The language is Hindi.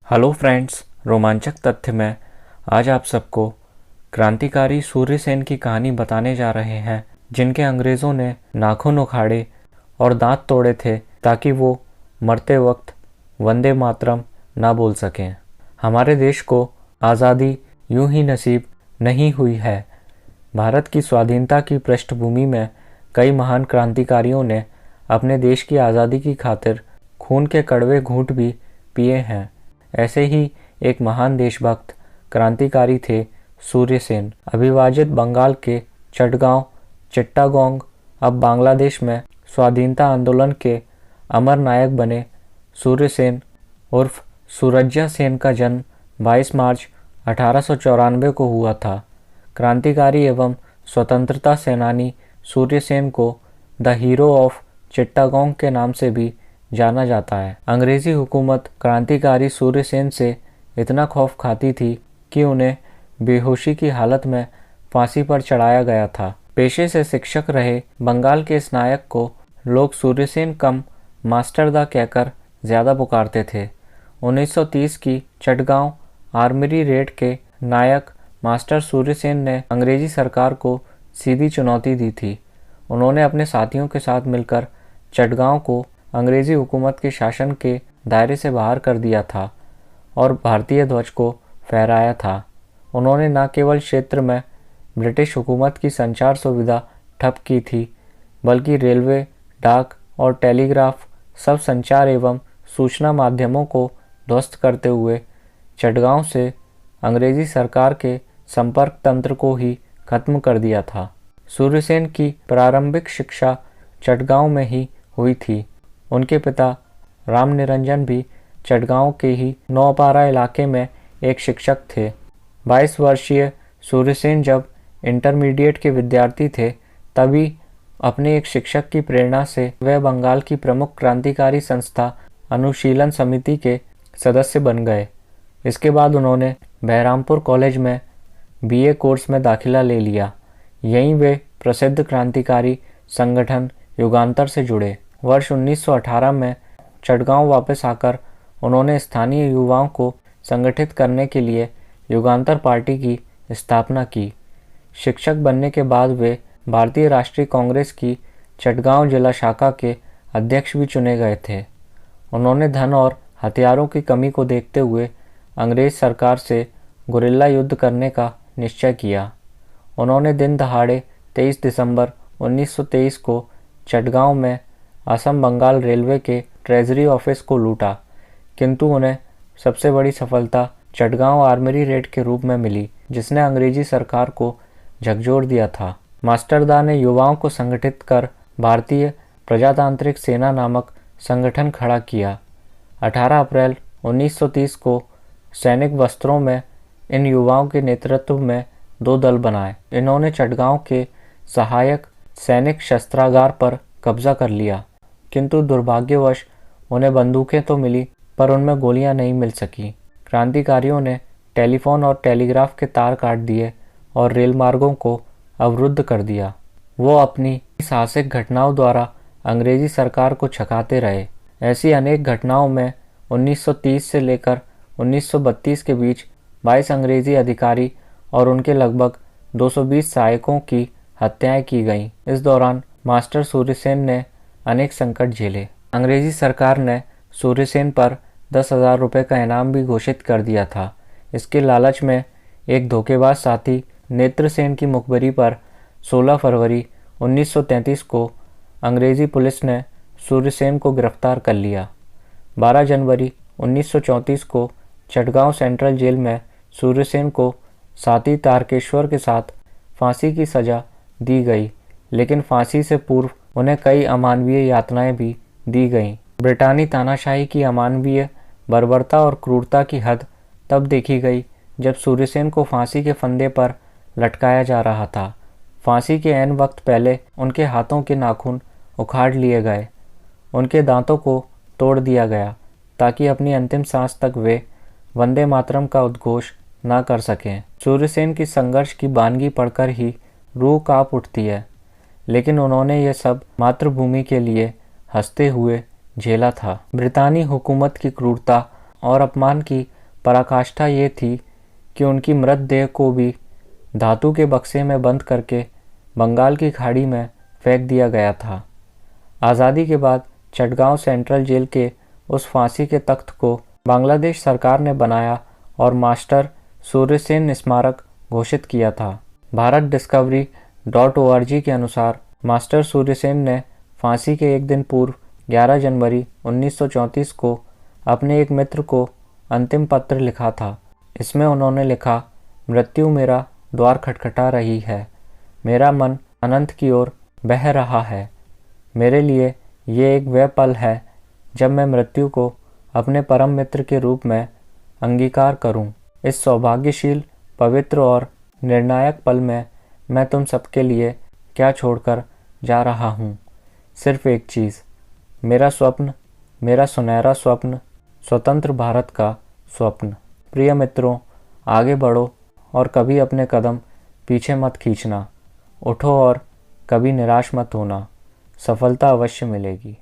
हेलो फ्रेंड्स, रोमांचक तथ्य में आज आप सबको क्रांतिकारी सूर्यसेन की कहानी बताने जा रहे हैं, जिनके अंग्रेज़ों ने नाखून उखाड़े और दांत तोड़े थे ताकि वो मरते वक्त वंदे मातरम ना बोल सकें। हमारे देश को आज़ादी यूं ही नसीब नहीं हुई है। भारत की स्वाधीनता की पृष्ठभूमि में कई महान क्रांतिकारियों ने अपने देश की आज़ादी की खातिर खून के कड़वे घूंट भी पिए हैं। ऐसे ही एक महान देशभक्त क्रांतिकारी थे सूर्यसेन। अविभाजित बंगाल के चटगांव चिट्टागोंग अब बांग्लादेश में स्वाधीनता आंदोलन के अमर नायक बने सूर्यसेन उर्फ सूरज्या सेन का जन्म 22 मार्च 1894 को हुआ था। क्रांतिकारी एवं स्वतंत्रता सेनानी सूर्यसेन को द हीरो ऑफ चिट्टागोंग के नाम से भी जाना जाता है। अंग्रेजी हुकूमत क्रांतिकारी सूर्यसेन से इतना खौफ खाती थी कि उन्हें बेहोशी की हालत में फांसी पर चढ़ाया गया था। पेशे से शिक्षक रहे बंगाल के इस नायक को लोग सूर्यसेन कम मास्टर दा कहकर ज़्यादा पुकारते थे। 1930 की चटगांव आर्मरी रेड के नायक मास्टर सूर्यसेन ने अंग्रेजी सरकार को सीधी चुनौती दी थी। उन्होंने अपने साथियों के साथ मिलकर चटगांव को अंग्रेजी हुकूमत के शासन के दायरे से बाहर कर दिया था और भारतीय ध्वज को फहराया था। उन्होंने न केवल क्षेत्र में ब्रिटिश हुकूमत की संचार सुविधा ठप की थी, बल्कि रेलवे, डाक और टेलीग्राफ सब संचार एवं सूचना माध्यमों को ध्वस्त करते हुए चटगांव से अंग्रेजी सरकार के संपर्क तंत्र को ही खत्म कर दिया था। सूर्यसेन की प्रारंभिक शिक्षा चटगांव में ही हुई थी। उनके पिता राम निरंजन भी चटगांव के ही नौपारा इलाके में एक शिक्षक थे। 22 वर्षीय सूर्यसेन जब इंटरमीडिएट के विद्यार्थी थे, तभी अपने एक शिक्षक की प्रेरणा से वह बंगाल की प्रमुख क्रांतिकारी संस्था अनुशीलन समिति के सदस्य बन गए। इसके बाद उन्होंने बहरामपुर कॉलेज में बीए कोर्स में दाखिला ले लिया। यहीं वे प्रसिद्ध क्रांतिकारी संगठन युगांतर से जुड़े। वर्ष 1918 में चटगांव वापस आकर उन्होंने स्थानीय युवाओं को संगठित करने के लिए युगांतर पार्टी की स्थापना की। शिक्षक बनने के बाद वे भारतीय राष्ट्रीय कांग्रेस की चटगांव जिला शाखा के अध्यक्ष भी चुने गए थे। उन्होंने धन और हथियारों की कमी को देखते हुए अंग्रेज सरकार से गुरिल्ला युद्ध करने का निश्चय किया। उन्होंने दिन दहाड़े 23 दिसंबर 1923 को चटगांव में असम बंगाल रेलवे के ट्रेजरी ऑफिस को लूटा, किंतु उन्हें सबसे बड़ी सफलता चटगांव आर्मरी रेड के रूप में मिली, जिसने अंग्रेजी सरकार को झकझोर दिया था। मास्टर दा ने युवाओं को संगठित कर भारतीय प्रजातांत्रिक सेना नामक संगठन खड़ा किया। 18 अप्रैल 1930 को सैनिक वस्त्रों में इन युवाओं के नेतृत्व में 2 दल बनाए। इन्होंने चटगांव के सहायक सैनिक शस्त्रागार पर कब्जा कर लिया, किंतु दुर्भाग्यवश उन्हें बंदूकें तो मिली, पर उनमें गोलियां नहीं मिल सकी। क्रांतिकारियों ने टेलीफोन और टेलीग्राफ के तार काट दिए और रेल मार्गों को अवरुद्ध कर दिया। वो अपनी साहसिक घटनाओं द्वारा अंग्रेजी सरकार को छकाते रहे। ऐसी अनेक घटनाओं में 1930 से लेकर 1932 के बीच 22 अंग्रेजी अधिकारी और उनके लगभग 220 सहायकों की हत्याएं की गईं। इस दौरान मास्टर सूर्यसेन ने अनेक संकट झेले। अंग्रेजी सरकार ने सूर्यसेन पर 10,000 रुपये का इनाम भी घोषित कर दिया था। इसके लालच में एक धोखेबाज साथी नेत्रसेन की मुखबरी पर 16 फरवरी 1933 को अंग्रेजी पुलिस ने सूर्यसेन को गिरफ्तार कर लिया। 12 जनवरी 1934 को चटगांव सेंट्रल जेल में सूर्यसेन को साथी तारकेश्वर के साथ फांसी की सजा दी गई, लेकिन फांसी से पूर्व उन्हें कई अमानवीय यातनाएं भी दी गईं। ब्रिटानी तानाशाही की अमानवीय बर्बरता और क्रूरता की हद तब देखी गई जब सूर्यसेन को फांसी के फंदे पर लटकाया जा रहा था। फांसी के ऐन वक्त पहले उनके हाथों के नाखून उखाड़ लिए गए, उनके दांतों को तोड़ दिया गया ताकि अपनी अंतिम सांस तक वे वंदे मातरम का उद्घोष न कर सकें। सूर्यसेन की संघर्ष की बानगी पढ़कर ही रूह कांप उठती है, लेकिन उन्होंने ये सब मातृभूमि के लिए हंसते हुए झेला था। ब्रितानी हुकूमत की क्रूरता और अपमान की पराकाष्ठा ये थी कि उनकी मृतदेह को भी धातु के बक्से में बंद करके बंगाल की खाड़ी में फेंक दिया गया था। आज़ादी के बाद चटगांव सेंट्रल जेल के उस फांसी के तख्त को बांग्लादेश सरकार ने बनाया और मास्टर सूर्यसेन स्मारक घोषित किया था। भारतडिस्कवरी.org के अनुसार मास्टर सूर्यसेन ने फांसी के एक दिन पूर्व 11 जनवरी 1934 को अपने एक मित्र को अंतिम पत्र लिखा था। इसमें उन्होंने लिखा, मृत्यु मेरा द्वार खटखटा रही है, मेरा मन अनंत की ओर बह रहा है। मेरे लिए ये एक वह पल है जब मैं मृत्यु को अपने परम मित्र के रूप में अंगीकार करूं। इस सौभाग्यशील, पवित्र और निर्णायक पल में मैं तुम सबके लिए क्या छोड़कर जा रहा हूं? सिर्फ एक चीज़, मेरा स्वप्न, मेरा सुनहरा स्वप्न, स्वतंत्र भारत का स्वप्न। प्रिय मित्रों, आगे बढ़ो और कभी अपने कदम पीछे मत खींचना। उठो और कभी निराश मत होना, सफलता अवश्य मिलेगी।